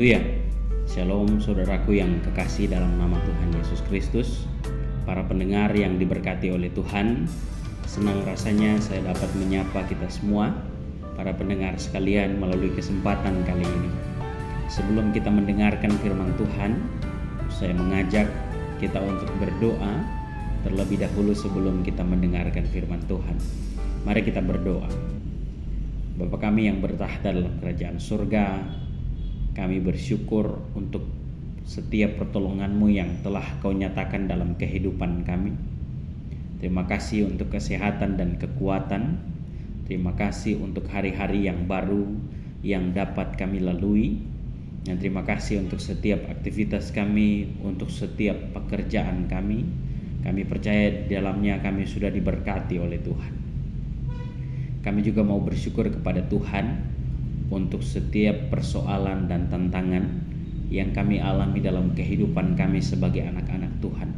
Haleluya. Shalom saudaraku yang kekasih dalam nama Tuhan Yesus Kristus. Para pendengar yang diberkati oleh Tuhan, senang rasanya saya dapat menyapa kita semua, para pendengar sekalian, melalui kesempatan kali ini. Sebelum kita mendengarkan firman Tuhan, saya mengajak kita untuk berdoa terlebih dahulu sebelum kita mendengarkan firman Tuhan. Mari kita berdoa. Bapa kami yang bertahta dalam kerajaan surga, kami bersyukur untuk setiap pertolongan-Mu yang telah Kau nyatakan dalam kehidupan kami. Terima kasih untuk kesehatan dan kekuatan. Terima kasih untuk hari-hari yang baru yang dapat kami lalui. Dan terima kasih untuk setiap aktivitas kami, untuk setiap pekerjaan kami. Kami percaya di dalamnya kami sudah diberkati oleh Tuhan. Kami juga mau bersyukur kepada Tuhan untuk setiap persoalan dan tantangan yang kami alami dalam kehidupan kami sebagai anak-anak Tuhan.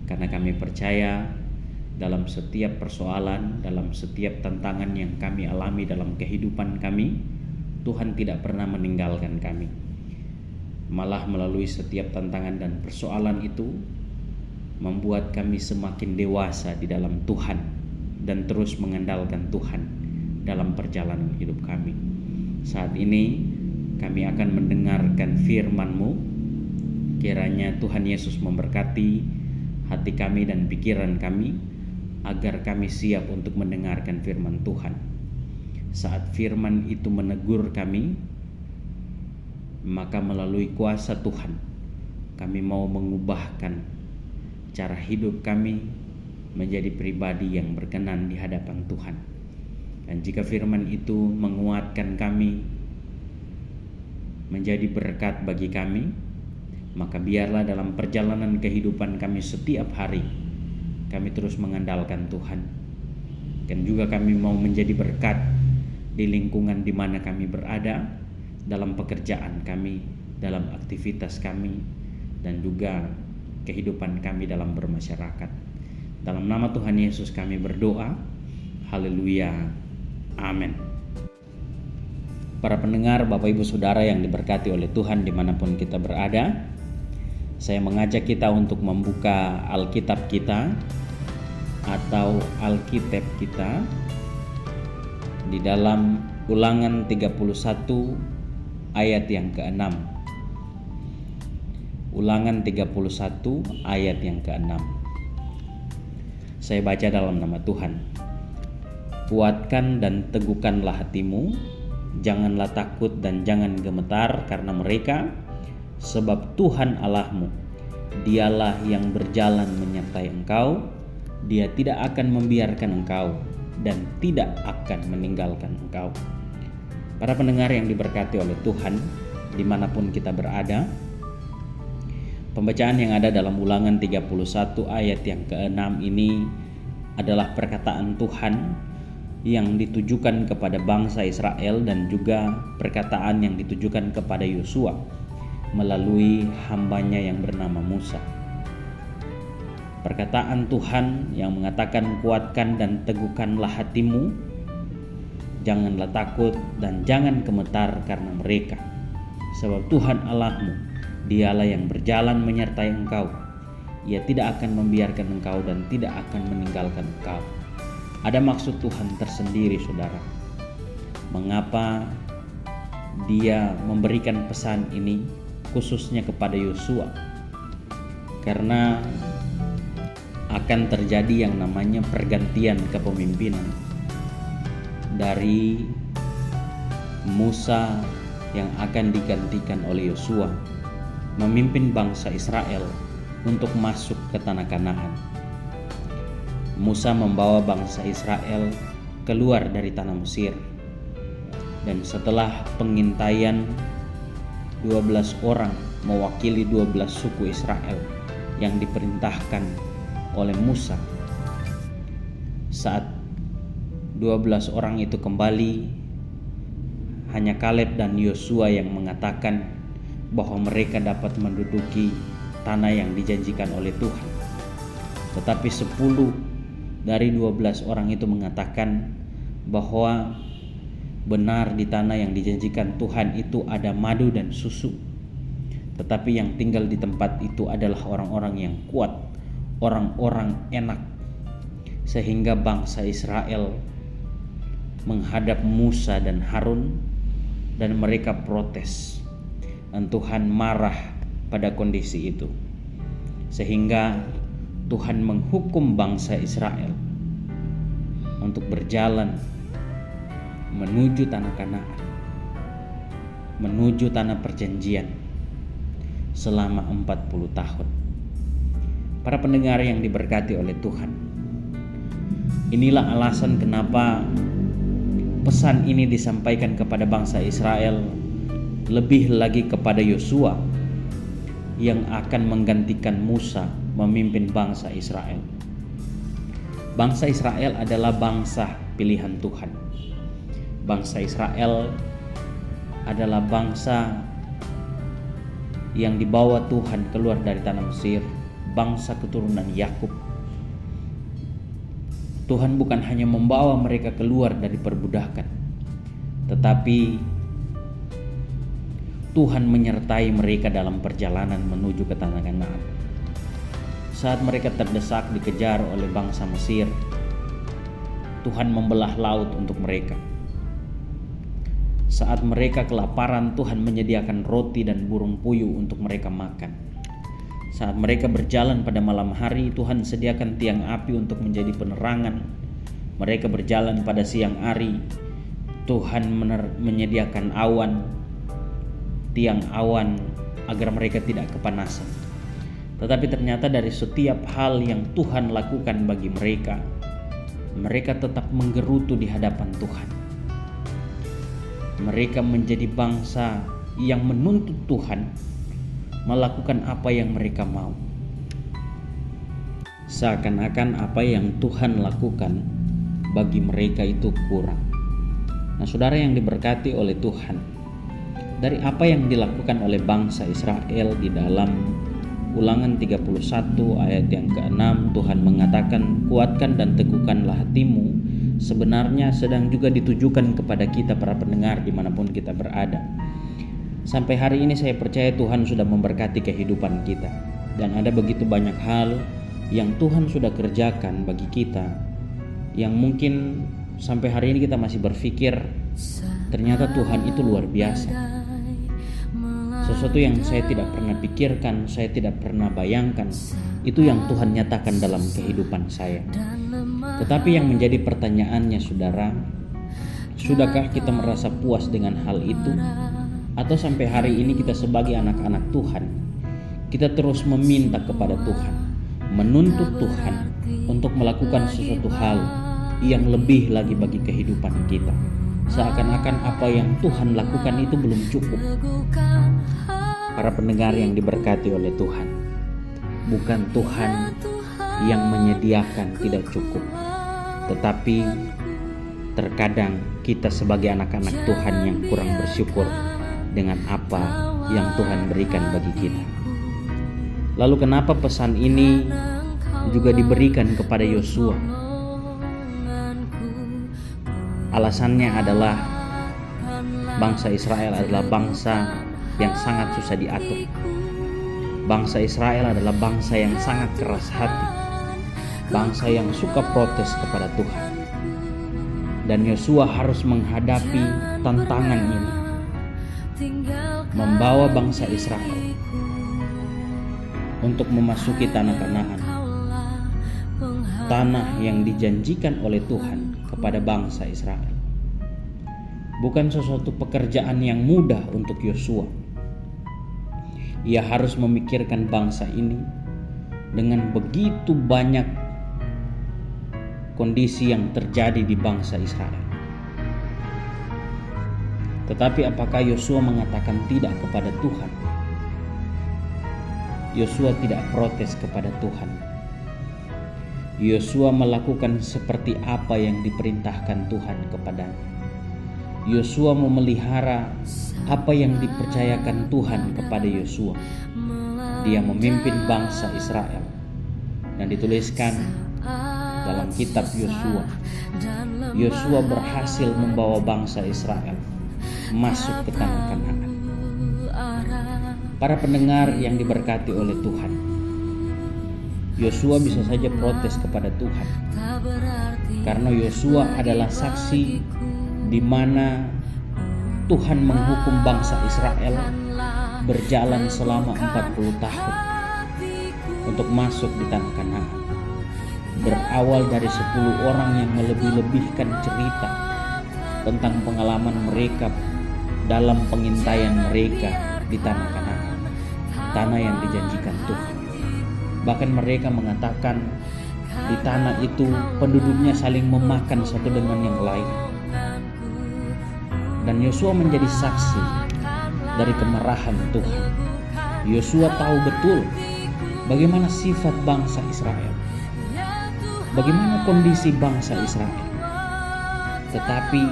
Karena kami percaya dalam setiap persoalan, dalam setiap tantangan yang kami alami dalam kehidupan kami, Tuhan tidak pernah meninggalkan kami. Malah melalui setiap tantangan dan persoalan itu membuat kami semakin dewasa di dalam Tuhan dan terus mengandalkan Tuhan dalam perjalanan hidup kami. Saat ini kami akan mendengarkan firman-Mu. Kiranya Tuhan Yesus memberkati hati kami dan pikiran kami, agar kami siap untuk mendengarkan firman Tuhan. Saat firman itu menegur kami, maka melalui kuasa Tuhan, kami mau mengubahkan cara hidup kami menjadi pribadi yang berkenan di hadapan Tuhan. Dan jika firman itu menguatkan kami, menjadi berkat bagi kami, maka biarlah dalam perjalanan kehidupan kami setiap hari, kami terus mengandalkan Tuhan. Dan juga kami mau menjadi berkat di lingkungan di mana kami berada, dalam pekerjaan kami, dalam aktivitas kami, dan juga kehidupan kami dalam bermasyarakat. Dalam nama Tuhan Yesus kami berdoa. Haleluya. Amin. Para pendengar, Bapak Ibu Saudara yang diberkati oleh Tuhan dimanapun kita berada, saya mengajak kita untuk membuka Alkitab kita atau Alkitab kita di dalam Ulangan 31 ayat yang ke-6. Ulangan 31 ayat yang ke-6. Saya baca dalam nama Tuhan. Kuatkan dan teguhkanlah hatimu, janganlah takut dan jangan gemetar karena mereka, sebab Tuhan Allahmu, Dialah yang berjalan menyertai engkau. Dia tidak akan membiarkan engkau dan tidak akan meninggalkan engkau. Para pendengar yang diberkati oleh Tuhan, dimanapun kita berada, pembacaan yang ada dalam Ulangan 31 ayat yang ke-6 ini adalah perkataan Tuhan yang ditujukan kepada bangsa Israel dan juga perkataan yang ditujukan kepada Yosua melalui hambanya yang bernama Musa. Perkataan Tuhan yang mengatakan, kuatkan dan teguhkanlah hatimu, janganlah takut dan jangan gemetar karena mereka, sebab Tuhan Allahmu, Dialah yang berjalan menyertai engkau. Ia tidak akan membiarkan engkau dan tidak akan meninggalkan engkau. Ada maksud Tuhan tersendiri, saudara. Mengapa Dia memberikan pesan ini khususnya kepada Yosua? Karena akan terjadi yang namanya pergantian kepemimpinan dari Musa yang akan digantikan oleh Yosua memimpin bangsa Israel untuk masuk ke tanah Kanaan. Musa membawa bangsa Israel keluar dari tanah Mesir, dan setelah pengintaian 12 orang mewakili 12 suku Israel yang diperintahkan oleh Musa, saat 12 orang itu kembali, hanya Kaleb dan Yosua yang mengatakan bahwa mereka dapat menduduki tanah yang dijanjikan oleh Tuhan. Tetapi 10 dari 12 orang itu mengatakan bahwa Benar, di tanah yang dijanjikan Tuhan itu ada madu dan susu. Tetapi yang tinggal di tempat itu adalah orang-orang yang kuat, orang-orang enak. Sehingga bangsa Israel menghadap Musa dan Harun dan mereka protes. Dan Tuhan marah pada kondisi itu. Sehingga Tuhan menghukum bangsa Israel untuk berjalan menuju tanah Kanaan, menuju tanah perjanjian selama 40 tahun. Para pendengar yang diberkati oleh Tuhan, inilah alasan kenapa pesan ini disampaikan kepada bangsa Israel, lebih lagi kepada Yosua yang akan menggantikan Musa memimpin bangsa Israel. Bangsa Israel adalah bangsa pilihan Tuhan. Bangsa Israel adalah bangsa yang dibawa Tuhan keluar dari tanah Mesir, bangsa keturunan Yakub. Tuhan bukan hanya membawa mereka keluar dari perbudakan, tetapi Tuhan menyertai mereka dalam perjalanan menuju ke tanah Kanaan. Saat mereka terdesak dikejar oleh bangsa Mesir, Tuhan membelah laut untuk mereka. Saat mereka kelaparan, Tuhan menyediakan roti dan burung puyuh untuk mereka makan. Saat mereka berjalan pada malam hari, Tuhan sediakan tiang api untuk menjadi penerangan. Mereka berjalan pada siang hari, Tuhan menyediakan awan, tiang awan agar mereka tidak kepanasan. Tetapi ternyata dari setiap hal yang Tuhan lakukan bagi mereka, mereka tetap menggerutu di hadapan Tuhan. Mereka menjadi bangsa yang menuntut Tuhan melakukan apa yang mereka mau. Seakan-akan apa yang Tuhan lakukan bagi mereka itu kurang. Nah, saudara yang diberkati oleh Tuhan, dari apa yang dilakukan oleh bangsa Israel di dalam Ulangan 31 ayat yang ke-6, Tuhan mengatakan, "Kuatkan dan teguhkanlah hatimu," sebenarnya sedang juga ditujukan kepada kita para pendengar dimanapun kita berada. Sampai hari ini saya percaya Tuhan sudah memberkati kehidupan kita, dan ada begitu banyak hal yang Tuhan sudah kerjakan bagi kita, yang mungkin sampai hari ini kita masih berpikir ternyata Tuhan itu luar biasa. Sesuatu yang saya tidak pernah pikirkan, saya tidak pernah bayangkan, itu yang Tuhan nyatakan dalam kehidupan saya. Tetapi yang menjadi pertanyaannya, saudara, sudahkah kita merasa puas dengan hal itu? Atau sampai hari ini kita sebagai anak-anak Tuhan, kita terus meminta kepada Tuhan, menuntut Tuhan untuk melakukan sesuatu hal yang lebih lagi bagi kehidupan kita. Seakan-akan apa yang Tuhan lakukan itu belum cukup. Para pendengar yang diberkati oleh Tuhan, bukan Tuhan yang menyediakan tidak cukup, tetapi terkadang kita sebagai anak-anak Tuhan yang kurang bersyukur dengan apa yang Tuhan berikan bagi kita. Lalu kenapa pesan ini juga diberikan kepada Yosua? Alasannya adalah bangsa Israel adalah bangsa yang sangat susah diatur. Bangsa Israel adalah bangsa yang sangat keras hati, bangsa yang suka protes kepada Tuhan. Dan Yosua harus menghadapi tantangan ini, membawa bangsa Israel untuk memasuki tanah Kanaan, tanah yang dijanjikan oleh Tuhan kepada bangsa Israel. Bukan sesuatu pekerjaan yang mudah untuk Yosua. Ia harus memikirkan bangsa ini dengan begitu banyak kondisi yang terjadi di bangsa Israel. Tetapi apakah Yosua mengatakan tidak kepada Tuhan? Yosua tidak protes kepada Tuhan. Yosua melakukan seperti apa yang diperintahkan Tuhan kepadanya. Yosua memelihara apa yang dipercayakan Tuhan kepada Yosua. Dia memimpin bangsa Israel. Dan dituliskan dalam kitab Yosua. Yosua berhasil membawa bangsa Israel masuk ke tanah Kanaan. Para pendengar yang diberkati oleh Tuhan, Yosua bisa saja protes kepada Tuhan, karena Yosua adalah saksi di mana Tuhan menghukum bangsa Israel berjalan selama 40 tahun untuk masuk di tanah Kanaan. Berawal dari 10 orang yang melebih-lebihkan cerita tentang pengalaman mereka dalam pengintaian mereka di tanah Kanaan, tanah yang dijanjikan Tuhan. Bahkan mereka mengatakan di tanah itu penduduknya saling memakan satu dengan yang lain. Dan Yosua menjadi saksi dari kemarahan Tuhan. Yosua tahu betul bagaimana sifat bangsa Israel, bagaimana kondisi bangsa Israel. Tetapi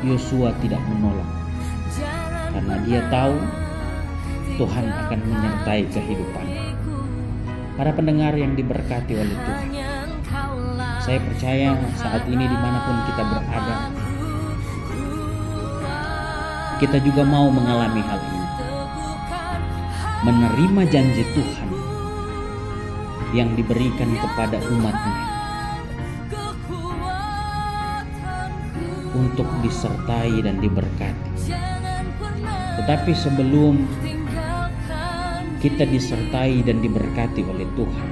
Yosua tidak menolak, karena dia tahu Tuhan akan menyertai kehidupannya. Para pendengar yang diberkati oleh Tuhan, saya percaya saat ini dimanapun kita berada, kita juga mau mengalami hal ini, menerima janji Tuhan yang diberikan kepada umatnya untuk disertai dan diberkati. Tetapi sebelum kita disertai dan diberkati oleh Tuhan,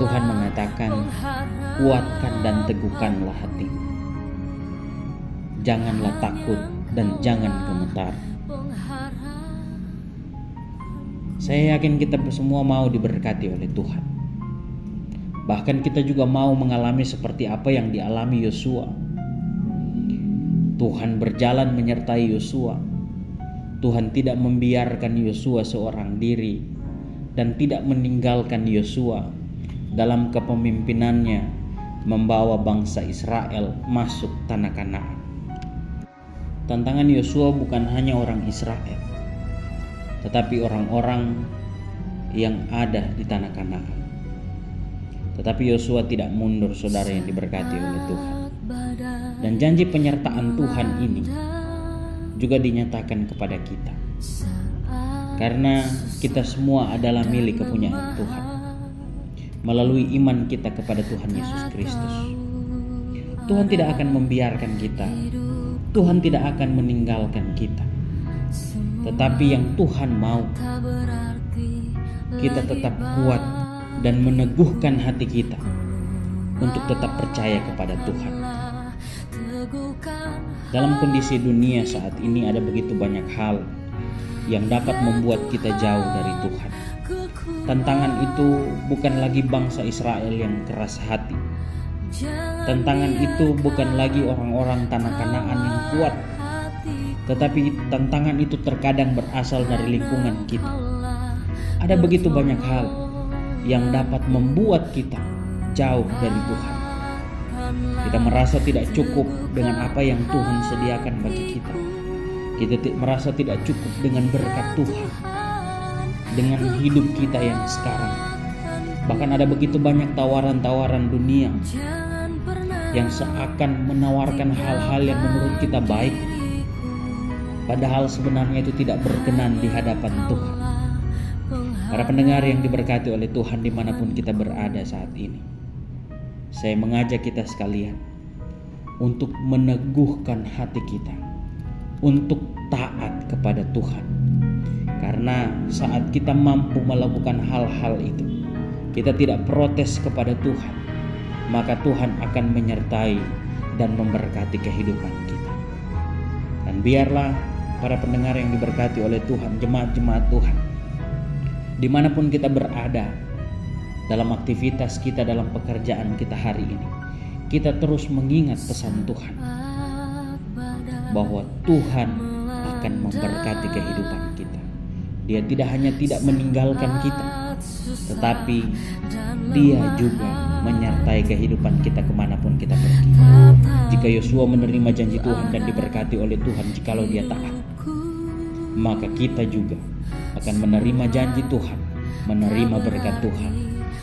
Tuhan mengatakan, kuatkan dan teguhkanlah hatimu. Janganlah takut dan jangan gemetar. Saya yakin kita semua mau diberkati oleh Tuhan. Bahkan kita juga mau mengalami seperti apa yang dialami Yosua. Tuhan berjalan menyertai Yosua. Tuhan tidak membiarkan Yosua seorang diri dan tidak meninggalkan Yosua dalam kepemimpinannya membawa bangsa Israel masuk tanah Kanaan. Tantangan Yosua bukan hanya orang Israel, tetapi orang-orang yang ada di tanah Kanaan. Tetapi Yosua tidak mundur, saudara yang diberkati oleh Tuhan. Dan janji penyertaan Tuhan ini juga dinyatakan kepada kita, karena kita semua adalah milik kepunyaan Tuhan melalui iman kita kepada Tuhan Yesus Kristus. Tuhan tidak akan membiarkan kita, Tuhan tidak akan meninggalkan kita. Tetapi yang Tuhan mau, kita tetap kuat dan meneguhkan hati kita untuk tetap percaya kepada Tuhan. Dalam kondisi dunia saat ini ada begitu banyak hal yang dapat membuat kita jauh dari Tuhan. Tantangan itu bukan lagi bangsa Israel yang keras hati. Tantangan itu bukan lagi orang-orang tanah Kanaan yang kuat. Tetapi tantangan itu terkadang berasal dari lingkungan kita. Ada begitu banyak hal yang dapat membuat kita jauh dari Tuhan. Kita merasa tidak cukup dengan apa yang Tuhan sediakan bagi kita. Kita merasa tidak cukup dengan berkat Tuhan, dengan hidup kita yang sekarang. Bahkan ada begitu banyak tawaran-tawaran dunia yang seakan menawarkan hal-hal yang menurut kita baik, padahal sebenarnya itu tidak berkenan di hadapan Tuhan. Para pendengar yang diberkati oleh Tuhan dimanapun kita berada saat ini, saya mengajak kita sekalian untuk meneguhkan hati kita, untuk taat kepada Tuhan. Karena saat kita mampu melakukan hal-hal itu, kita tidak protes kepada Tuhan, maka Tuhan akan menyertai dan memberkati kehidupan kita. Dan biarlah para pendengar yang diberkati oleh Tuhan, jemaat-jemaat Tuhan, dimanapun kita berada, dalam aktivitas kita, dalam pekerjaan kita hari ini, kita terus mengingat pesan Tuhan bahwa Tuhan akan memberkati kehidupan kita. Dia tidak hanya tidak meninggalkan kita, tetapi Dia juga menyertai kehidupan kita kemanapun kita pergi. Jika Yosua menerima janji Tuhan dan diberkati oleh Tuhan, jikalau dia taat, maka kita juga akan menerima janji Tuhan, menerima berkat Tuhan,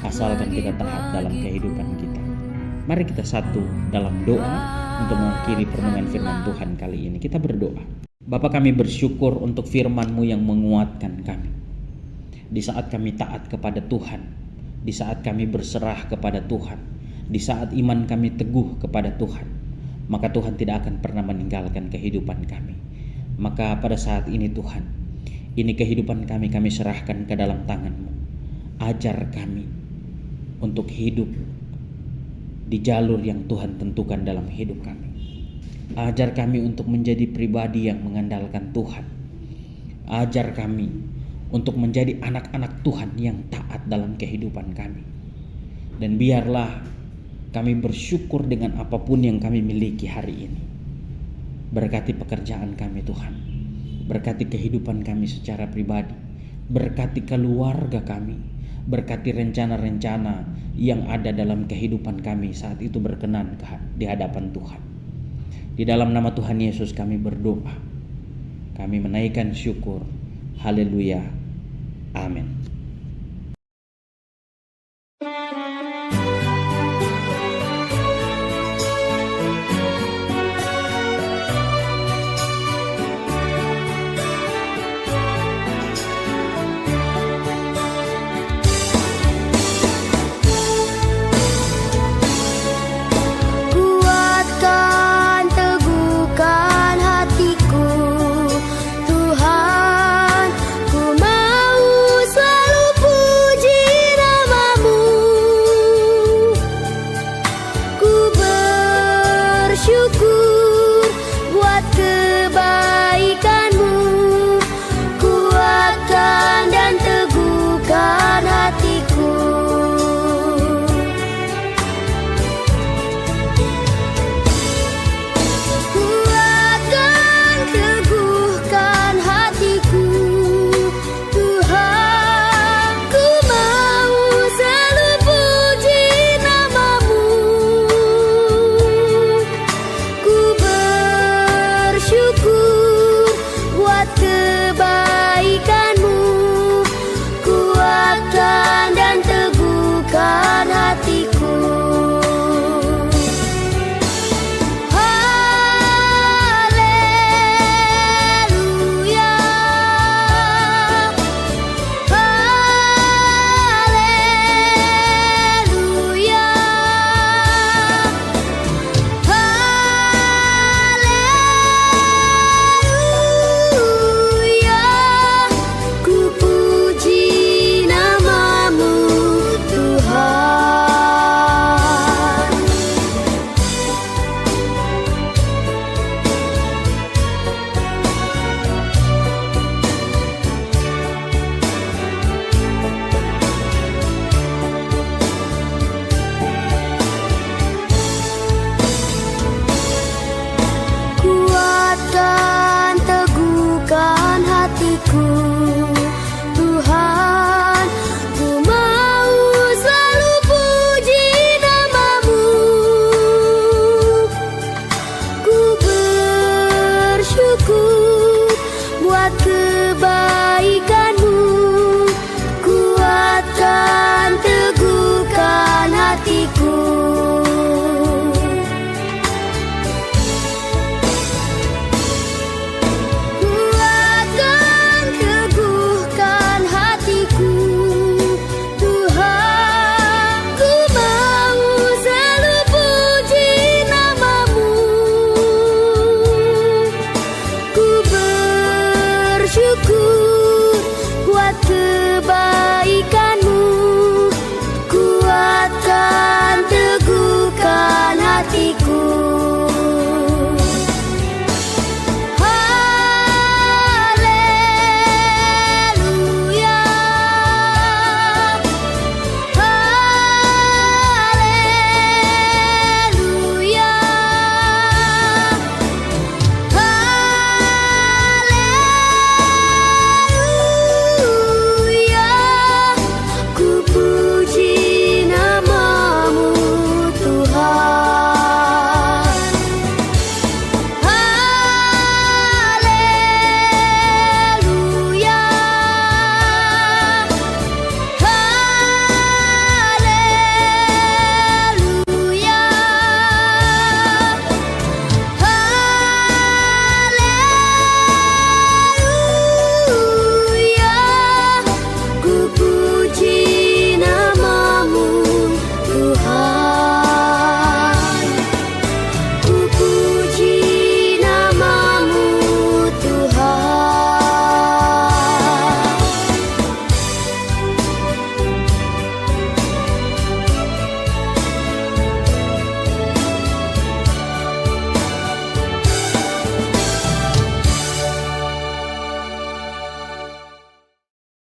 asalkan kita taat dalam kehidupan kita. Mari kita satu dalam doa untuk mengakhiri permenungan firman Tuhan kali ini. Kita berdoa. Bapa, kami bersyukur untuk firman-Mu yang menguatkan kami. Di saat kami taat kepada Tuhan, di saat kami berserah kepada Tuhan, di saat iman kami teguh kepada Tuhan, maka Tuhan tidak akan pernah meninggalkan kehidupan kami. Maka pada saat ini Tuhan, ini kehidupan kami serahkan ke dalam tangan-Mu. Ajar kami untuk hidup di jalur yang Tuhan tentukan dalam hidup kami. Ajar kami untuk menjadi pribadi yang mengandalkan Tuhan. Ajar kami untuk menjadi anak-anak Tuhan yang taat dalam kehidupan kami. Dan biarlah kami bersyukur dengan apapun yang kami miliki hari ini. Berkati pekerjaan kami Tuhan. Berkati kehidupan kami secara pribadi. Berkati keluarga kami. Berkati rencana-rencana yang ada dalam kehidupan kami saat itu berkenan di hadapan Tuhan. Di dalam nama Tuhan Yesus kami berdoa. Kami menaikkan syukur. Haleluya. Amin.